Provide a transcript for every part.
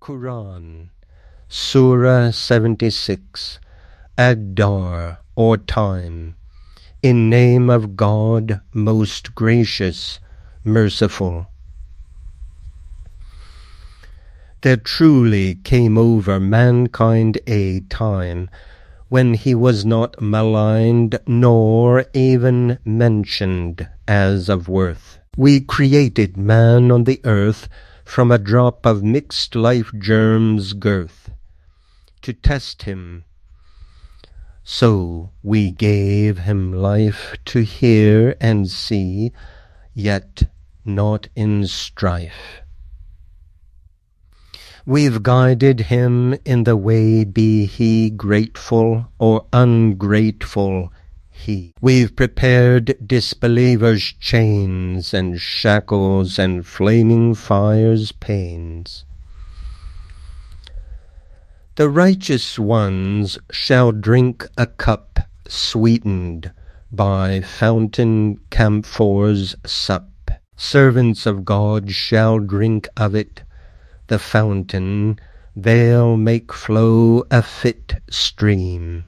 Qur'an Surah 76 Ad-Dahr, or Time. In name of God, most gracious, merciful. There truly came over mankind a time when he was not maligned nor even mentioned as of worth. We created man on the earth from a drop of mixed life germs girth, to test him. So we gave him life to hear and see, yet not in strife. We've guided him in the way, be he grateful or ungrateful he. We've prepared disbelievers' chains and shackles and flaming fire's pains. The righteous ones shall drink a cup sweetened by fountain campfor's sup. Servants of God shall drink of it, the fountain they'll make flow a fit stream.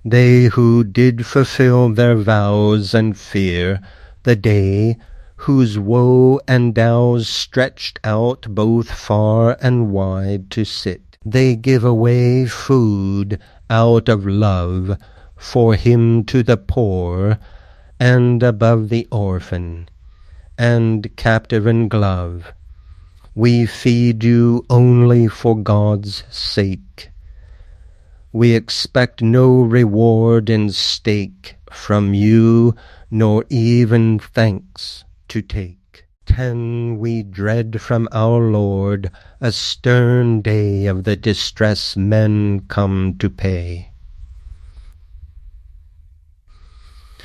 They who did fulfil their vows and fear the day whose woe endows stretched out both far and wide to sit. They give away food out of love for him to the poor, and above the orphan, and captive and glove. We feed you only for God's sake. We expect no reward in stake from you, nor even thanks to take. 10 we dread from our Lord a stern day of the distress men come to pay.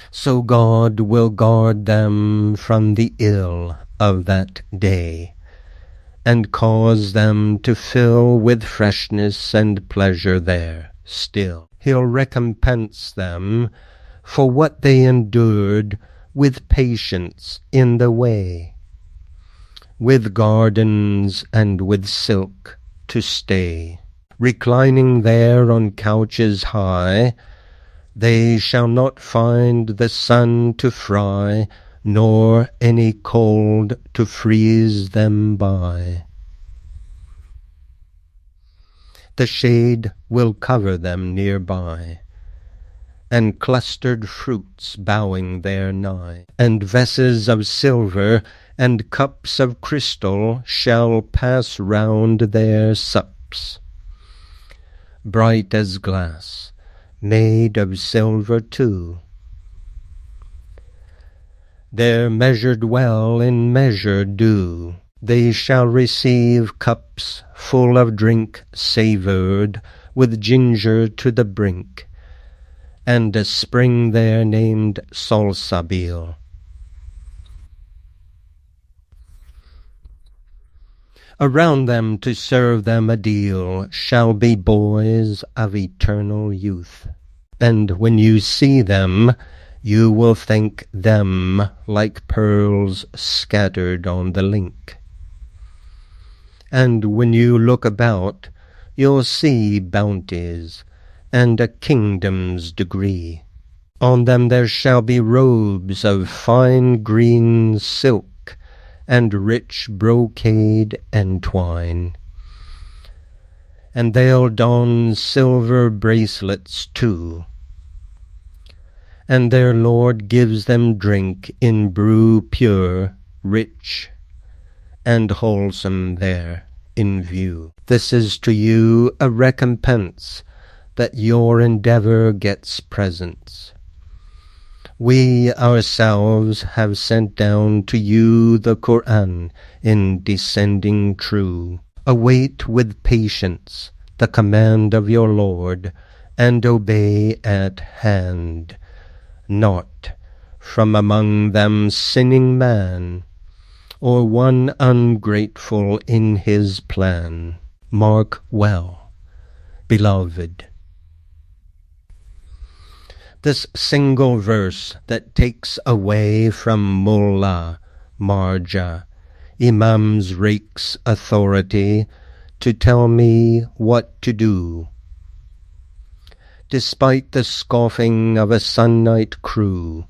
So God will guard them from the ill of that day, and cause them to fill with freshness and pleasure there still. He'll recompense them for what they endured with patience in the way, with gardens and with silk to stay. Reclining there on couches high, they shall not find the sun to fry, nor any cold to freeze them by. The shade will cover them nearby, and clustered fruits bowing there nigh, and vases of silver and cups of crystal shall pass round their sups, bright as glass, made of silver too. Their measured well in measure due, they shall receive cups full of drink savoured with ginger to the brink, and a spring there named Salsabil. Around them to serve them a deal shall be boys of eternal youth, and when you see them, you will think them like pearls scattered on the link. And when you look about, you'll see bounties, and a kingdom's degree. On them there shall be robes of fine green silk, and rich brocade and twine. And they'll don silver bracelets too. And their Lord gives them drink in brew pure, rich, and wholesome there in view. This is to you a recompense, that your endeavor gets presents. We ourselves have sent down to you the Qur'an in descending true. Await with patience the command of your Lord, and obey at hand. Not from among them sinning man, or one ungrateful in his plan. Mark well, beloved. This single verse that takes away from mullah, marja, Imams rakes authority to tell me what to do. Despite the scoffing of a Sunnite crew,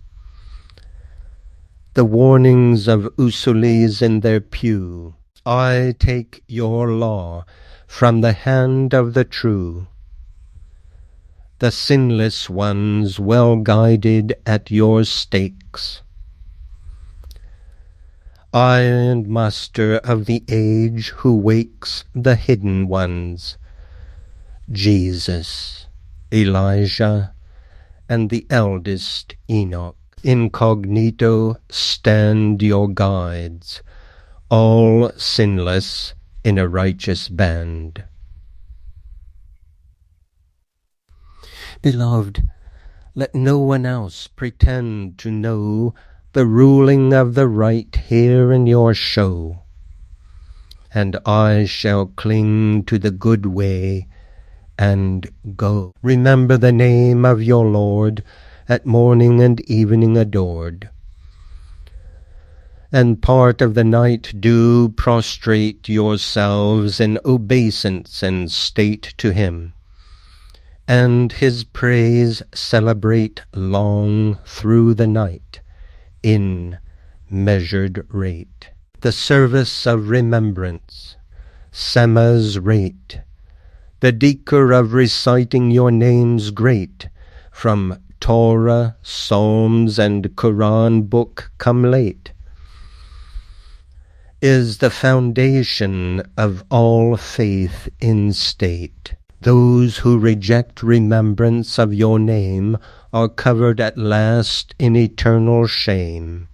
the warnings of usulis in their pew, I take your law from the hand of the true, the sinless ones well guided at your stakes. I and Master of the age who wakes the hidden ones, Jesus, Elijah, and the eldest Enoch, incognito stand your guides, all sinless in a righteous band. Beloved, let no one else pretend to know the ruling of the right here in your show, and I shall cling to the good way and go. Remember the name of your Lord at morning and evening adored, and part of the night do prostrate yourselves in obeisance and state to him, and his praise celebrate long through the night in measured rate. The service of remembrance, Sema's rate, the dhikr of reciting your names great, from Torah, Psalms, and Qur'an book come late, is the foundation of all faith in state. Those who reject remembrance of your name are covered at last in eternal shame.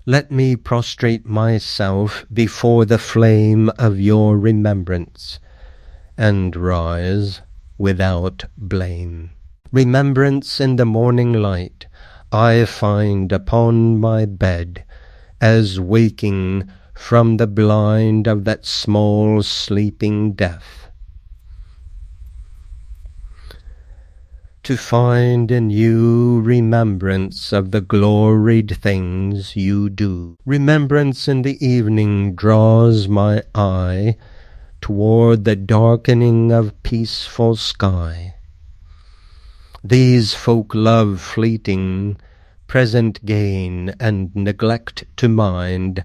Let me prostrate myself before the flame of your remembrance, and rise without blame. Remembrance in the morning light I find upon my bed, as waking from the blind of that small sleeping death, to find in you remembrance of the gloried things you do. Remembrance in the evening draws my eye toward the darkening of peaceful sky. These folk love fleeting present gain, and neglect to mind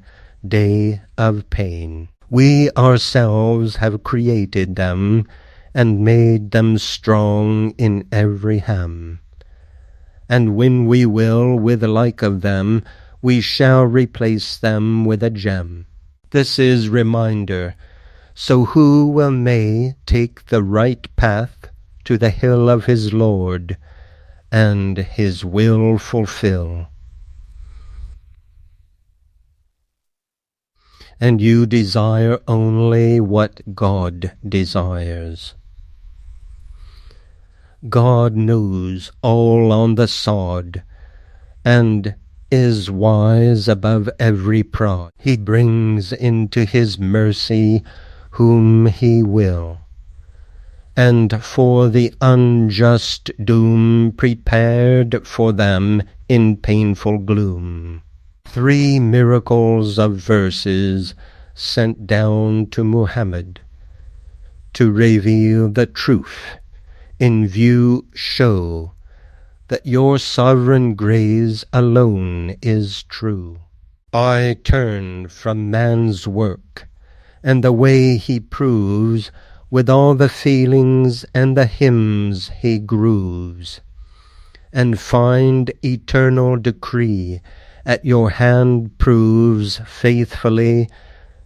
day of pain. We ourselves have created them, and made them strong in every hem. And when we will with like of them, we shall replace them with a gem. This is reminder, so who may take the right path to the hill of his Lord, and his will fulfil. And you desire only what God desires. God knows all on the sod, and is wise above every prod. He brings into his mercy whom he will, and for the unjust doom prepared for them in painful gloom. 3 miracles of verses sent down to Muhammad to reveal the truth, in view show that your sovereign grace alone is true. I turn from man's work, and the way he proves, with all the feelings and the hymns he grooves, and find eternal decree at your hand proves faithfully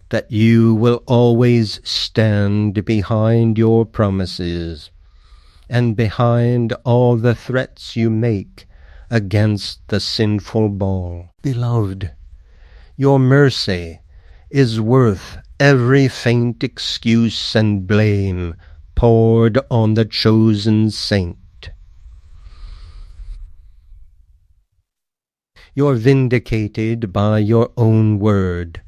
that you will always stand behind your promises, and behind all the threats you make against the sinful ball. Beloved, your mercy is worth every faint excuse and blame poured on the chosen saint. You're vindicated by your own word,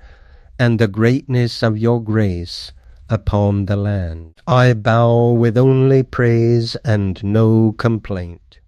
and the greatness of your grace upon the land. I bow with only praise and no complaint.